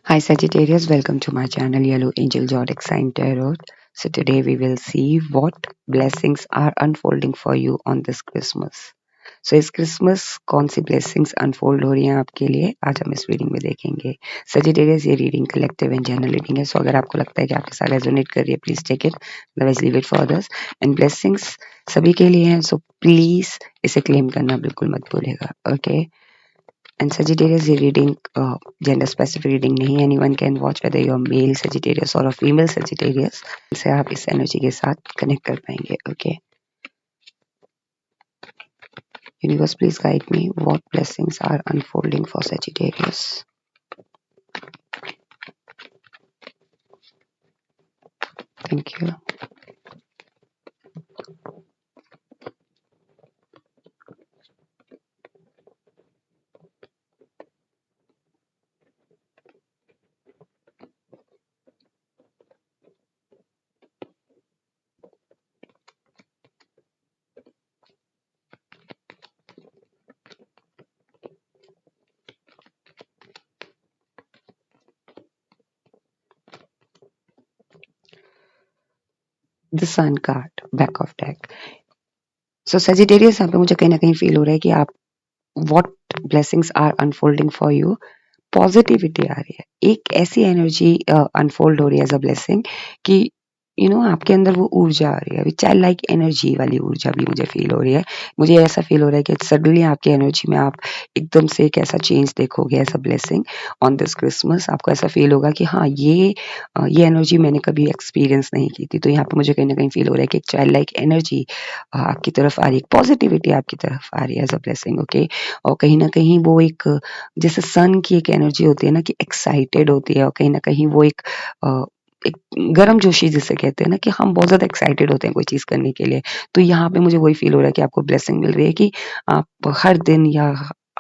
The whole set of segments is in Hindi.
Hi Sagittarius, welcome to my channel Yellow Angel Zodiac Sign Tarot. So today we will see what blessings are unfolding for you on this Christmas. So इस क्रिसमस कौन सी ब्लेसिंग्स अनफोल्ड हो रही हैं आपके लिए आज हम इस रीडिंग में देखेंगे. सजिटेरियस ये reading collective and general reading है. सो अगर आपको लगता है कि आपके साथ रेजोनेट कर रही है please take it, otherwise leave it for others. And blessings सभी के लिए हैं, सो प्लीज इसे क्लेम करना बिल्कुल मत भूलेगा. ओके. And Sagittarius ये reading gender specific reading नहीं है. Anyone can watch whether you're male Sagittarius or a female Sagittarius. से आप इस energy के साथ connect कर पाएंगे. Okay. Universe, please guide me. What blessings are unfolding for Sagittarius? Thank you. The Sun card, back of deck. So Sagittarius यहाँ पे मुझे कहीं ना कहीं फील हो रहा है कि आप what blessings are unfolding for you. Positivity आ रही है, एक ऐसी एनर्जी अनफोल्ड हो रही है एज अ ब्लेसिंग कि आपके अंदर वो ऊर्जा आ रही है. अभी चाइल्ड लाइक एनर्जी वाली ऊर्जा भी मुझे फील हो रही है. मुझे ऐसा फील हो रहा है कि सडनली आपकी एनर्जी में आप एकदम से एक ऐसा चेंज देखोगे as a blessing on this Christmas. आपको ऐसा फील होगा कि हाँ ये एनर्जी मैंने कभी एक्सपीरियंस नहीं की थी. तो यहाँ पे मुझे कहीं ना कहीं फील हो रहा है कि एक चाइल्ड लाइक एनर्जी आपकी तरफ आ रही है, पॉजिटिविटी आपकी तरफ आ रही है एज अ ब्लेसिंग. ओके. और कहीं ना कहीं वो एक जैसे सन की एक एनर्जी होती है ना कि एक्साइटेड होती है, और कहीं ना कहीं वो एक गर्म जोशी जिसे कहते हैं ना कि हम बहुत ज्यादा एक्साइटेड होते हैं कोई चीज करने के लिए. तो यहाँ पे मुझे वही फील हो रहा है कि आपको ब्लेसिंग मिल रही है कि आप हर दिन या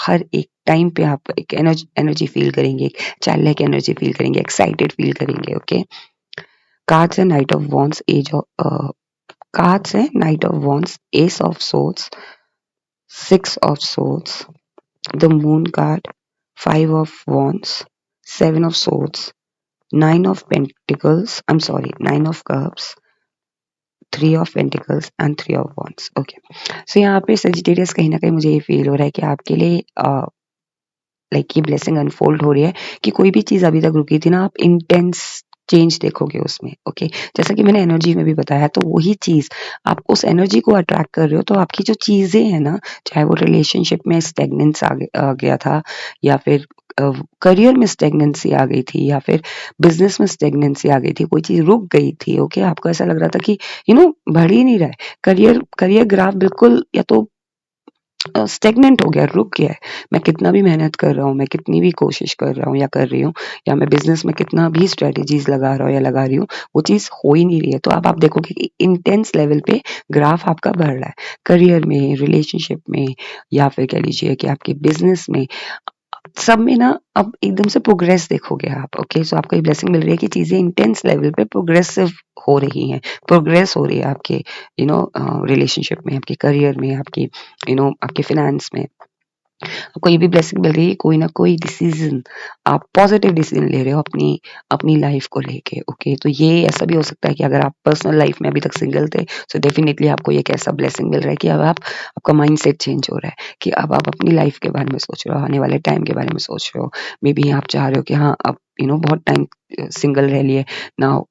हर एक टाइम पे आप एक एनर्जी फील करेंगे, चाइल्ड लाइक एनर्जी फील करेंगे, एक्साइटेड फील करेंगे. ओके. कार्ड्स है knight of wands, age of cards है knight of wands, ace of swords, six of swords, the moon card, five of wands, seven of swords, nine of pentacles, nine of cups, three of pentacles and three of wands. Okay. So यहाँ पे सजिटेरियस कहीं ना कहीं मुझे ये फील हो रहा है कि आपके लिए लाइक ये ब्लेसिंग अनफोल्ड हो रही है कि कोई भी चीज अभी तक रुकी थी ना, आप इंटेंस चेंज देखोगे उसमें. ओके. जैसा कि मैंने एनर्जी में भी बताया, तो वही चीज आप उस एनर्जी को अट्रैक्ट कर रहे हो. तो आपकी जो चीजें हैं ना, चाहे वो रिलेशनशिप में स्टेगनेंस आ गया था, या फिर करियर में स्टेगनेंसी आ गई थी, या फिर बिजनेस में स्टेगनेंसी आ गई थी, कोई चीज रुक गई थी. ओके. आपको ऐसा लग रहा था कि बढ़ ही नहीं रहा है, करियर करियर ग्राफ बिल्कुल या तो स्टेगनेंट हो गया, रुक गया है. मैं कितना भी मेहनत कर रहा हूँ, मैं कितनी भी कोशिश कर रहा हूँ या कर रही हूँ, या मैं बिजनेस में कितना भी स्ट्रेटेजीज लगा रहा हूँ या लगा रही हूँ, वो चीज हो ही नहीं रही है. तो अब आप देखोगे कि इंटेंस लेवल पे ग्राफ आपका बढ़ रहा है, करियर में, रिलेशनशिप में, या फिर कह लीजिए कि आपके बिजनेस में, सब में ना अब एकदम से प्रोग्रेस देखोगे आप. ओके. सो आपको ये ब्लेसिंग मिल रही है कि चीजें इंटेंस लेवल पे प्रोग्रेसिव हो रही हैं, प्रोग्रेस हो रही है आपके रिलेशनशिप में, आपके करियर में, आपकी आपके फिनेंस में. आपको ये भी ब्लेसिंग मिल रही है, कोई ना कोई डिसीजन आप पॉजिटिव डिसीजन ले रहे हो अपनी अपनी लाइफ को लेके. ओके. तो ये ऐसा भी हो सकता है कि अगर आप पर्सनल लाइफ में अभी तक सिंगल थे, सो डेफिनेटली आपको ये कैसा ब्लेसिंग मिल रहा है कि अब आपका माइंड सेट चेंज हो रहा है, कि अब आप अपनी लाइफ के बारे में सोच रहे हो, आने वाले टाइम के बारे में सोच रहे हो. मे बी आप चाह रहे हो कि हाँ अब बहुत टाइम सिंगल रह लिए, now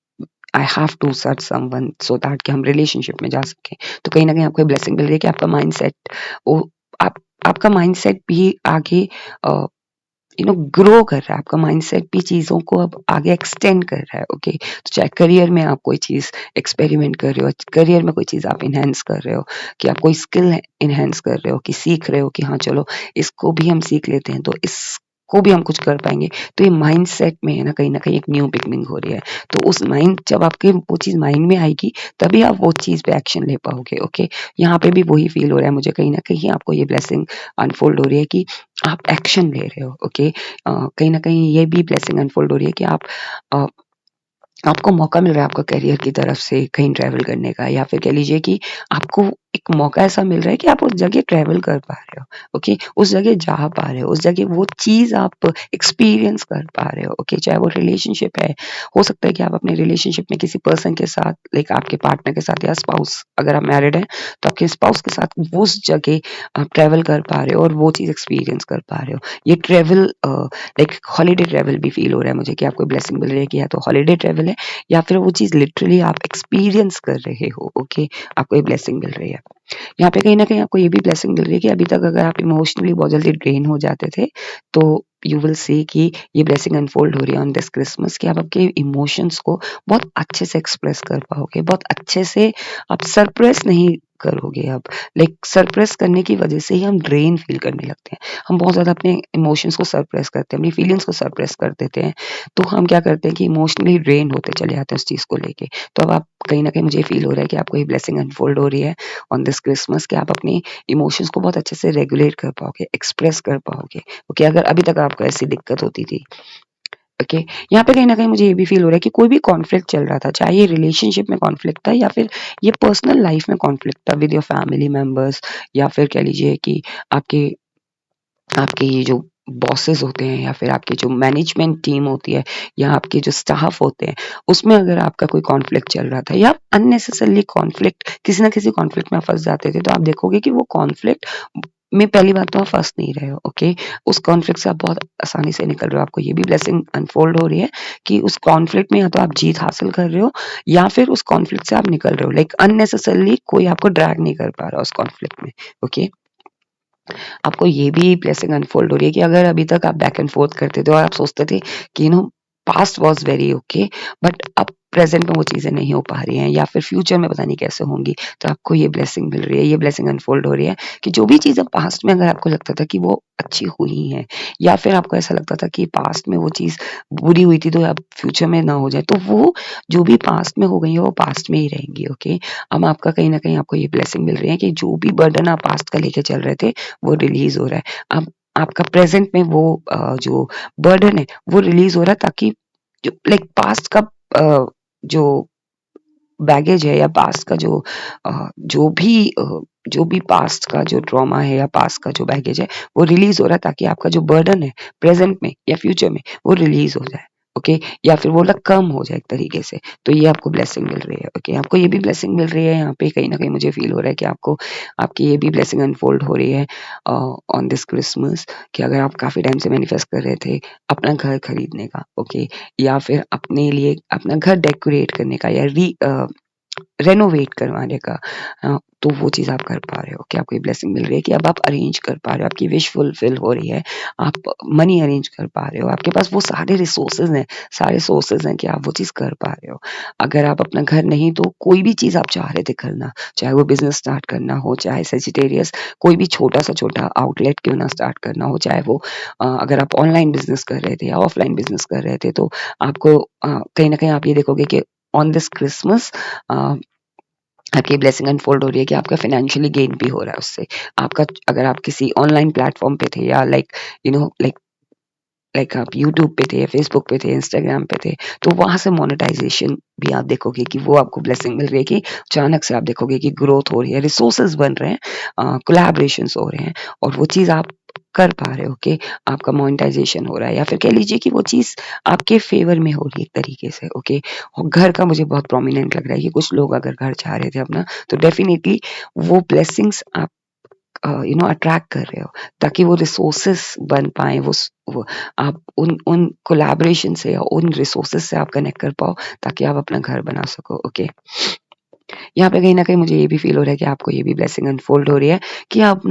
I have to search someone so that कि हम रिलेशनशिप में जा सकें. तो कहीं ना कहीं आपको ब्लेसिंग मिल रही है कि आपका माइंड सेट आप आपका माइंडसेट भी आगे ग्रो कर रहा है. आपका माइंडसेट भी चीजों को अब आगे एक्सटेंड कर रहा है. ओके. तो चाहे करियर में आप कोई चीज एक्सपेरिमेंट कर रहे हो, करियर में कोई चीज आप इनहेंस कर रहे हो, कि आप कोई स्किल इनहेंस कर रहे हो, कि सीख रहे हो कि हाँ चलो इसको भी हम सीख लेते हैं तो इसको भी हम कुछ कर पाएंगे. तो ये माइंडसेट में है ना कहीं एक न्यू बिगनिंग हो रही है. तो उस माइंड जब आपके वो चीज माइंड में आएगी तभी आप वो चीज पे एक्शन ले पाओगे. ओके. यहाँ पे भी वही फील हो रहा है मुझे, कहीं ना कहीं आपको ये ब्लेसिंग अनफोल्ड हो रही है कि आप एक्शन ले रहे हो. ओके. कहीं ना कहीं ये भी ब्लेसिंग अनफोल्ड हो रही है कि अ, आपको मौका मिल रहा है आपका करियर की तरफ से कहीं ट्रैवल करने का, या फिर कह लीजिए कि आपको एक मौका ऐसा मिल रहा है कि आप उस जगह ट्रैवल कर पा रहे हो, ओके, उस जगह जा पा रहे हो, उस जगह वो चीज़ आप एक्सपीरियंस कर पा रहे हो, ओके, चाहे वो रिलेशनशिप है, हो सकता है कि आप अपने रिलेशनशिप में किसी पर्सन के साथ, लाइक आपके पार्टनर के साथ या स्पाउस, अगर आप मैरिड हैं तो आपके स्पाउस के साथ वो उस जगह आप ट्रैवल कर पा रहे हो और वो चीज़ एक्सपीरियंस कर पा रहे हो। ये ट्रैवल लाइक हॉलिडे ट्रैवल भी फील हो रहा है मुझे कि आपको ब्लेसिंग मिल रही है कि या तो हॉलिडे ट्रैवल है या फिर वो चीज़ लिटरली आप एक्सपीरियंस कर रहे हो, ओके, आपको ये ब्लेसिंग मिल रही है। यहाँ पे कहीं न कहीं आपको ये भी ब्लेसिंग मिल रही है कि अभी तक अगर आप इमोशनली बहुत जल्दी ड्रेन हो जाते थे, तो यू विल सी कि ये ब्लेसिंग अनफोल्ड हो रही है ऑन दिस क्रिसमस कि आप आपके इमोशंस को बहुत अच्छे से एक्सप्रेस कर पाओगे, बहुत अच्छे से आप सप्रेस नहीं करोगे अब। लाइक सप्रेस करने की वजह से ही हम ड्रेन फील करने लगते हैं। हम बहुत ज़्यादा अपने इमोशंस को सप्रेस करते हैं, अपनी फीलिंग्स को सप्रेस कर देते हैं, तो हम क्या करते हैं कि इमोशनली ड्रेन होते चले जाते हैं उस चीज़ को लेके। तो अब आप कहीं न कहीं मुझे फ़ील हो रहा है कि आपको ये ब्लेसिंग अनफोल्ड हो रही है ऑन दिस क्रिसमस कि आप अपनी इमोशंस को बहुत अच्छे से रेगुलेट कर पाओगे, एक्सप्रेस कर पाओगे। ओके, अगर अभी तक आपको ऐसी दिक्कत होती थी, ओके, यहाँ पे कहीं न कहीं मुझे ये भी फ़ील हो रहा है कि कोई भी कॉन्फ्लिक्ट चल रहा था, चाहे ये रिलेशनशिप में कॉन्फ्लिक्ट था या फिर ये पर्सनल लाइफ में कॉन्फ्लिक्ट था विद योर फैमिली मेंबर्स, या फिर कह लीजिए कि आपके आपके ये जो बॉसेस होते हैं या फिर आपकी जो मैनेजमेंट टीम होती है या आपके जो स्टाफ होते हैं, उसमें अगर आपका कोई कॉन्फ्लिक्ट चल रहा था या अननेसेसरली कॉन्फ्लिक्ट, किसी ना किसी कॉन्फ्लिक्ट में आप फँस जाते थे, तो आप देखोगे कि वो कॉन्फ्लिक्ट में पहली बात तो आप फँस नहीं रहे हो, ओके? उस कॉन्फ्लिक्ट से आप बहुत आसानी से निकल रहे हो। आपको ये भी ब्लेसिंग अनफोल्ड हो रही है कि उस कॉन्फ्लिक्ट में या तो आप जीत हासिल कर रहे हो या फिर उस कॉन्फ्लिक्ट से आप निकल रहे हो। लाइक अननेसेसरली कोई आपको ड्रैग नहीं कर पा रहा उस कॉन्फ्लिक्ट में, ओके? आपको ये भी ब्लेसिंग अनफोल्ड हो रही है कि अगर अभी तक आप बैक एंड फोर्थ करते थे और आप सोचते थे कि past was very okay, but अब प्रेजेंट में वो चीज़ें नहीं हो पा रही हैं या फिर फ्यूचर में पता नहीं कैसे होंगी, तो आपको ये ब्लेसिंग मिल रही है, ये ब्लेसिंग अनफोल्ड हो रही है कि जो भी चीज़ें पास्ट में अगर आपको लगता था कि वो अच्छी हुई हैं या फिर आपको ऐसा लगता था कि पास्ट में वो चीज़ बुरी हुई थी तो अब फ्यूचर में ना हो जाए, तो वो जो भी पास्ट में हो गई है वो पास्ट में ही रहेंगी, ओके? अब आपका कहीं न कहीं आपको ये ब्लेसिंग मिल रही है कि जो भी बर्डन आप पास्ट का लेके चल रहे थे वो रिलीज़ हो रहा है। अब आपका प्रेज़ेंट में वो जो बर्डन है वो रिलीज़ हो रहा है ताकि जो लाइक पास्ट का जो बैगेज है या पास्ट का जो भी पास्ट का जो ट्रॉमा है या पास्ट का जो बैगेज है वो रिलीज़ हो रहा है ताकि आपका जो बर्डन है प्रेज़ेंट में या फ्यूचर में वो रिलीज़ हो जाए, ओके? या फिर वो कम हो जाए एक तरीके से। तो ये आपको ब्लेसिंग मिल रही है, ओके? आपको ये भी ब्लेसिंग मिल रही है यहाँ पे कहीं न कहीं मुझे फ़ील हो रहा है कि आपको आपकी ये भी ब्लेसिंग अनफोल्ड हो रही है ऑन दिस क्रिसमस कि अगर आप काफ़ी टाइम से मैनिफेस्ट कर रहे थे अपना घर खरीदने का, ओके? या फिर अपने लिए अपना घर डेकोरेट करने का या रेनोवेट करवाने का, तो वो चीज़ आप कर पा रहे हो कि आपको ये ब्लेसिंग मिल रही है कि अब आप अरेंज कर पा रहे हो, आपकी विश फुलफिल हो रही है, आप मनी अरेंज कर पा रहे हो, आपके पास वो सारे रिसोर्सेज़ हैं, सारे सोर्सेज़ हैं कि आप वो चीज़ कर पा रहे हो। अगर आप अपना घर नहीं तो कोई भी चीज़ आप चाह रहे थे करना, चाहे वो बिज़नेस स्टार्ट करना हो, चाहे सजिटेरियस कोई भी छोटा-सा छोटा आउटलेट क्यों ना स्टार्ट करना हो, चाहे वो अगर आप ऑनलाइन बिज़नेस कर रहे थे या ऑफलाइन बिज़नेस कर रहे थे, तो आपको कहीं न कहीं आप ये देखोगे कि ऑन दिस क्रिसमस अ, आपकी ब्लेसिंग अनफोल्ड हो रही है कि आपका फाइनेंशियली गेन भी हो रहा है उससे। आपका अगर आप किसी ऑनलाइन प्लेटफ़ॉर्म पे थे या लाइक आप यूट्यूब पे थे, फेसबुक पे थे, इंस्टाग्राम पे थे, तो वहाँ से मोनेटाइज़ेशन भी आप देखोगे कि वो आपको ब्लेसिंग मिल रही है कि अचानक से आप देखोगे कि ग्रोथ हो रही है, रिसोर्सेज़ बन रहे हैं, कोलैबोरेशंस हो रहे हैं और वो चीज़ आप कर पा रहे हो कि आपका मोनेटाइज़ेशन हो रहा है या फिर कह लीजिए कि वो चीज़ आपके फ़ेवर में हो रही है एक तरीके से, ओके? और घर का मुझे बहुत प्रोमिनेंट लग रहा है कि कुछ लोग अगर घर चाह रहे थे अपना, तो डेफ़िनिटली वो ब्लेसिंग्स आप अट्रैक्ट कर रहे हो ताकि वो रिसोर्सेस बन पाएँ, वो आप उन कोलैबोरेशन से या उन रिसोर्सेस से आप कनेक्ट कर पाओ ताकि आप अपना घर बना सको, ओके? यहाँ पे कहीं न कहीं मुझे ये भी फ़ील हो रहा है कि आपको ये भी ब्लेसिंग अनफोल्ड हो रही है कि आप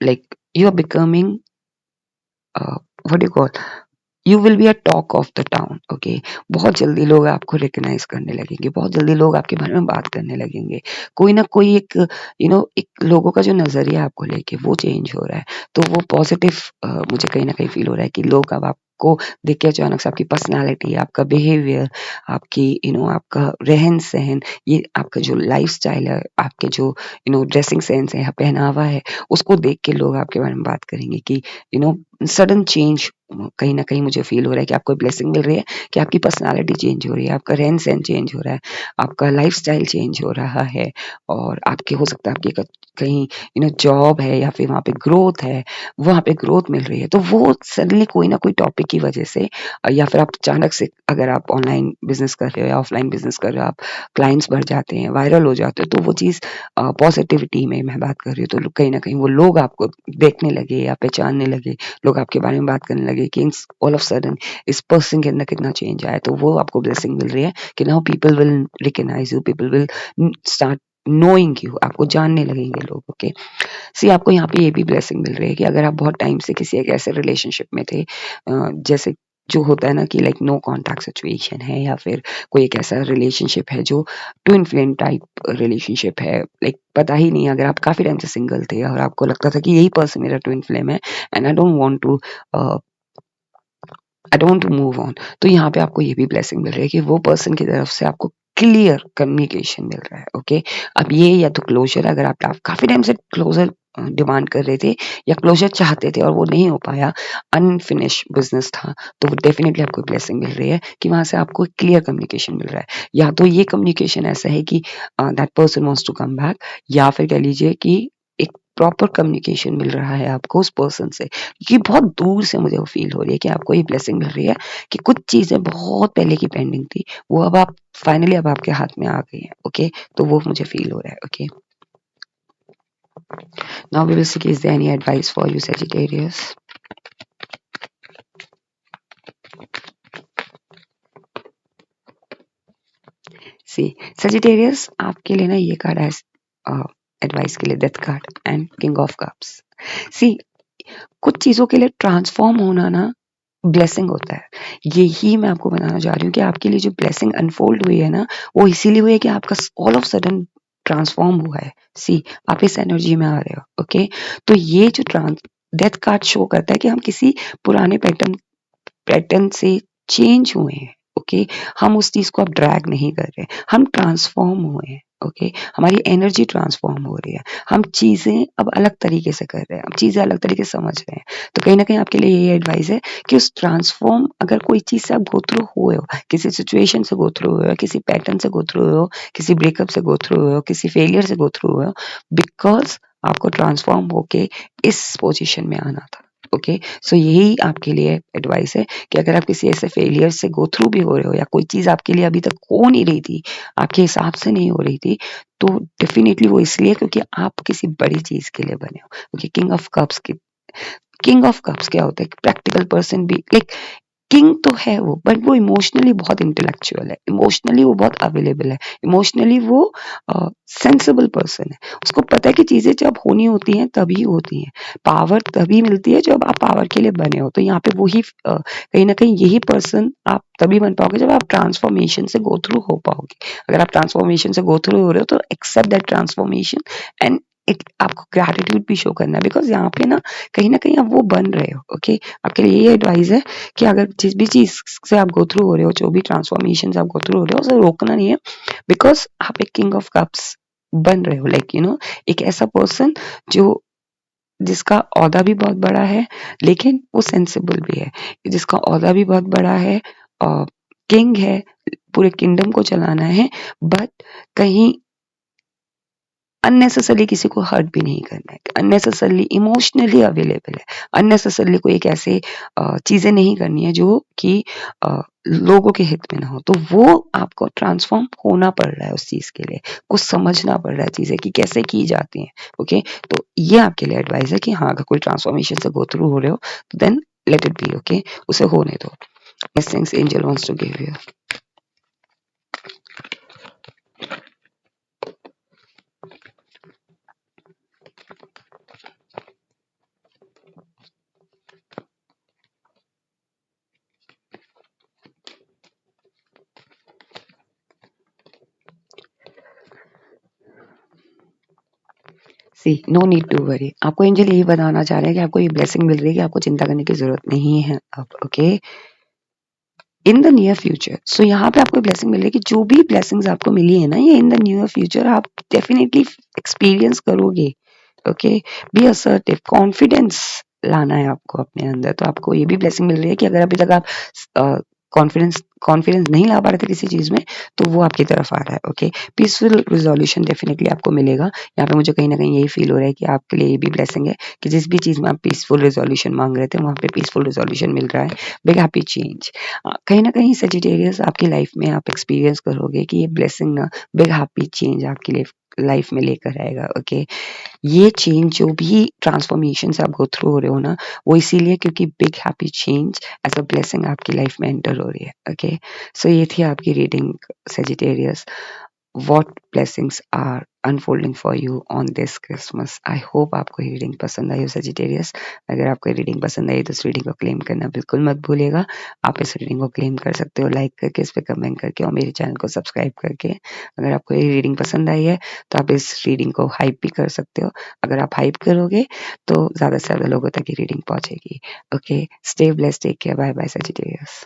like you are becoming what do you call you will be a talk of the town, okay? बहुत जल्दी लोग आपको रिकॉग्नाइज़ करने लगेंगे, बहुत जल्दी लोग आपके बारे में बात करने लगेंगे। कोई ना कोई एक एक लोगों का जो नज़रिया आपको लेके वो चेंज हो रहा है। तो वो पॉज़िटिव मुझे कहीं न कहीं फ़ील हो रहा है कि लोग अब आपको देख के अचानक से आपकी पर्सनैलिटी, आपका बिहेवियर, आपकी आपका रहन-सहन, ये आपका जो लाइफ़स्टाइल है, आपके जो ड्रेसिंग सेंस है या पहनावा है, उसको देख के लोग आपके बारे में बात करेंगे कि सडन चेंज कहीं ना कहीं मुझे फील हो रहा है कि आपको ब्लेसिंग मिल रही है कि आपकी पर्सनालिटी चेंज हो रही है, आपका रहन सहन चेंज हो रहा है, आपका लाइफस्टाइल चेंज हो रहा है, और आपके हो सकता है आपकी कहीं जॉब है या फिर वहाँ पे ग्रोथ है, वहाँ पे ग्रोथ मिल रही है। तो वो सडनली कोई ना कोई टॉपिक की वजह से या फिर आप अचानक से, अगर आप ऑनलाइन बिजनेस कर रहे हो या ऑफलाइन बिजनेस कर रहे हो, आप क्लाइंट्स बढ़ जाते हैं, वायरल हो जाते हो, तो वो चीज़ पॉजिटिविटी में मैं बात कर रही हूँ, तो कहीं ना कहीं वो लोग आपको देखने लगे या पहचानने लगे, लोग आपके बारे में बात करने लगे कि ऑल ऑफ सडन इस पर्सन के अंदर कितना चेंज आया, तो वो आपको ब्लेसिंग मिल रही है कि now people will recognise you, people will start knowing you, आपको जानने लगेंगे लोग। ओके, सी आपको यहाँ पे ये भी ब्लेसिंग मिल रही है कि अगर आप बहुत टाइम से किसी एक ऐसे रिलेशनशिप में थे, जैसे जो होता है ना कि लाइक नो कॉन्टैक्ट सिचुएशन है, या फिर कोई एक ऐसा रिलेशनशिप है जो ट्विन फ्लेम टाइप रिलेशनशिप है, लाइक पता ही नहीं, अगर आप काफी टाइम से सिंगल थे और आपको लगता था कि यही पर्सन मेरा ट्विन फ्लेम है and I don't to move on, तो यहाँ पे आपको ये भी ब्लेसिंग मिल रही है कि वो पर्सन की तरफ से आपको क्लियर कम्युनिकेशन मिल रहा है। ओके, अब ये या तो क्लोजर, अगर आप काफी टाइम से क्लोजर डिमांड कर रहे थे या क्लोजर चाहते थे और वो नहीं हो पाया, अनफिनिश बिजनेस था, तो वो डेफिनेटली आपको ब्लेसिंग मिल रही है कि वहां से आपको क्लियर कम्युनिकेशन मिल रहा है। या तो ये कम्युनिकेशन ऐसा है कि that person wants to come back, या फिर कह लीजिए कि एक प्रॉपर कम्युनिकेशन मिल रहा है आपको उस पर्सन से, क्योंकि बहुत दूर से मुझे वो फील हो रही है कि आपको ये ब्लेसिंग मिल रही है कि कुछ चीजें बहुत पहले की पेंडिंग थी, वो अब आप फाइनली अब आपके हाथ में आ गई है। ओके, तो वो मुझे फील हो रहा है। Okay, now we will see is there any advice for you Sagittarius. See Sagittarius, आपके लिए ना ये कार्ड है एडवाइस के लिए, death card and king of cups. See कुछ चीजों के लिए ट्रांसफॉर्म होना ना ब्लेसिंग होता है। यही मैं आपको बताना चाह रही हूँ कि आपके लिए जो ब्लेसिंग अनफोल्ड हुई है ना, वो इसीलिए हुई है कि आपका ऑल ऑफ सडन ट्रांसफॉर्म हुआ है। सी आप इस एनर्जी में आ रहे हो। ओके, तो ये जो डेथ कार्ड शो करता है कि हम किसी पुराने पैटर्न से चेंज हुए हैं। ओके, हम उस चीज को अब ड्रैग नहीं कर रहे, हम ट्रांसफॉर्म हुए हैं। ओके, हमारी एनर्जी ट्रांसफॉर्म हो रही है, हम चीजें अब अलग तरीके से कर रहे हैं, हम चीजें अलग तरीके से समझ रहे हैं। तो कहीं ना कहीं आपके लिए यही एडवाइस है कि उस ट्रांसफॉर्म, अगर कोई चीज से आप गो थ्रू हुए हो, किसी सिचुएशन से गो थ्रू हुए हो, किसी पैटर्न से गो थ्रू हुए हो, किसी ब्रेकअप से गो थ्रू हुए हो, किसी फेलियर से गो थ्रू हुए हो, बिकॉज आपको ट्रांसफॉर्म होके इस पोजिशन में आना था। ओके, सो यही आपके लिए एडवाइस है कि अगर आप किसी ऐसे फेलियर से गो थ्रू भी हो रहे हो, या कोई चीज आपके लिए अभी तक हो नहीं रही थी, आपके हिसाब से नहीं हो रही थी, तो डेफिनेटली वो इसलिए क्योंकि आप किसी बड़ी चीज के लिए बने हो। क्योंकि किंग ऑफ कप्स क्या होता है? प्रैक्टिकल पर्सन भी, लाइक किंग तो है वो, बट वो इमोशनली बहुत इंटेलेक्चुअल है, इमोशनली वो बहुत अवेलेबल है, इमोशनली वो सेंसिबल पर्सन है। उसको पता है कि चीजें जब होनी होती हैं तभी होती हैं, पावर तभी मिलती है जब आप पावर के लिए बने हो। तो यहाँ पे वही कहीं ना कहीं यही पर्सन आप तभी बन पाओगे जब आप ट्रांसफॉर्मेशन से गो थ्रू हो पाओगे। अगर आप ट्रांसफॉर्मेशन से गो थ्रू हो रहे हो तो एक्सेप्ट दैट ट्रांसफॉर्मेशन एंड एक आपको ग्रेटिट्यूड भी शो करना है, बिकॉज यहाँ पे ना कहीं आप वो बन रहे हो। ओके, आपके लिए ये एडवाइस है कि अगर जिस भी चीज से आप गो थ्रू हो रहे हो, जो भी ट्रांसफॉर्मेशन से आप गो थ्रू हो रहे हो, उसे रोकना नहीं है, बिकॉज आप एक किंग ऑफ कप्स बन रहे हो। लाइक एक ऐसा पर्सन जो जिसका ओहदा भी बहुत बड़ा है, लेकिन वो सेंसिबल भी है, जिसका ओहदा भी बहुत बड़ा है, किंग है, पूरे किंगडम को चलाना है, बट कहीं अननेसेसरली किसी को हर्ट भी नहीं करना है, अननेसेसरली इमोशनली अवेलेबल है, अननेसेसरली कोई एक ऐसे चीजें नहीं करनी है जो कि लोगों के हित में ना हो। तो वो आपको ट्रांसफॉर्म होना पड़ रहा है, उस चीज के लिए कुछ समझना पड़ रहा है चीजें कि कैसे की जाती हैं। ओके, तो ये आपके लिए एडवाइस है कि हाँ, अगर कोई ट्रांसफॉर्मेशन से गो थ्रू हो रहे हो तो then let it be. Okay, उसे होने दो। Blessings angel wants to give you. See no need to worry, आपको एंजल यही बताना चाह रहे हैं कि आपको ये ब्लेसिंग मिल रही है कि आपको चिंता करने की जरूरत नहीं है अब। Okay, in the near future, so यहाँ पे आपको ब्लेसिंग मिल रही है कि जो भी ब्लेसिंग्स आपको मिली है ना, ये इन द नियर फ्यूचर आप डेफिनेटली एक्सपीरियंस करोगे। ओके, बी असर्टिव, कॉन्फिडेंस लाना है आपको अपने अंदर। तो आपको ये भी ब्लेसिंग मिल रही है कि अगर अभी तक आप कॉन्फिडेंस कॉन्फिडेंस नहीं ला पा रहे थे किसी चीज़ में, तो वो आपकी तरफ आ रहा है। ओके, पीसफुल रिज़ॉल्यूशन डेफिनिटली आपको मिलेगा। यहाँ पे मुझे कहीं न कहीं यही फ़ील हो रहा है कि आपके लिए ये भी ब्लेसिंग है कि जिस भी चीज़ में आप पीसफुल रिज़ॉल्यूशन माँग रहे थे, वहाँ पे पीसफुल रिज़ॉल्यूशन मिल रहा है। Big happy change. कहीं न कहीं सजिटेरियस आपकी लाइफ़ में आप एक्सपीरियंस करोगे कि ये ब्लेसिंग ना बिग हैप्पी चेंज आपकी लाइफ़ में लेकर आएगा। ओके, ये चेंज जो भी ट्रांसफॉर्मेशंस आप गो थ्रू हो रहे हो ना, वो इसीलिए क्योंकि big happy change as a blessing आपकी लाइफ में एंटर हो रही है। ओके, सो ये थी आपकी reading Sagittarius. What blessings are unfolding for you on this Christmas. I hope आपको ये रीडिंग पसंद आई हो सजिटेरियस। अगर आपको ये रीडिंग पसंद आई तो इस रीडिंग को क्लेम करना बिल्कुल मत भूलिएगा। आप इस रीडिंग को क्लेम कर सकते हो लाइक करके, इस पे कमेंट करके और मेरे चैनल को सब्सक्राइब करके। अगर आपको ये रीडिंग पसंद आई है तो आप इस रीडिंग को हाइप भी कर सकते हो। अगर आप हाइप करोगे तो ज़्यादा से ज़्यादा लोगों तक ये रीडिंग पहुँचेगी। Okay, stay blessed, take care, bye bye Sagittarius.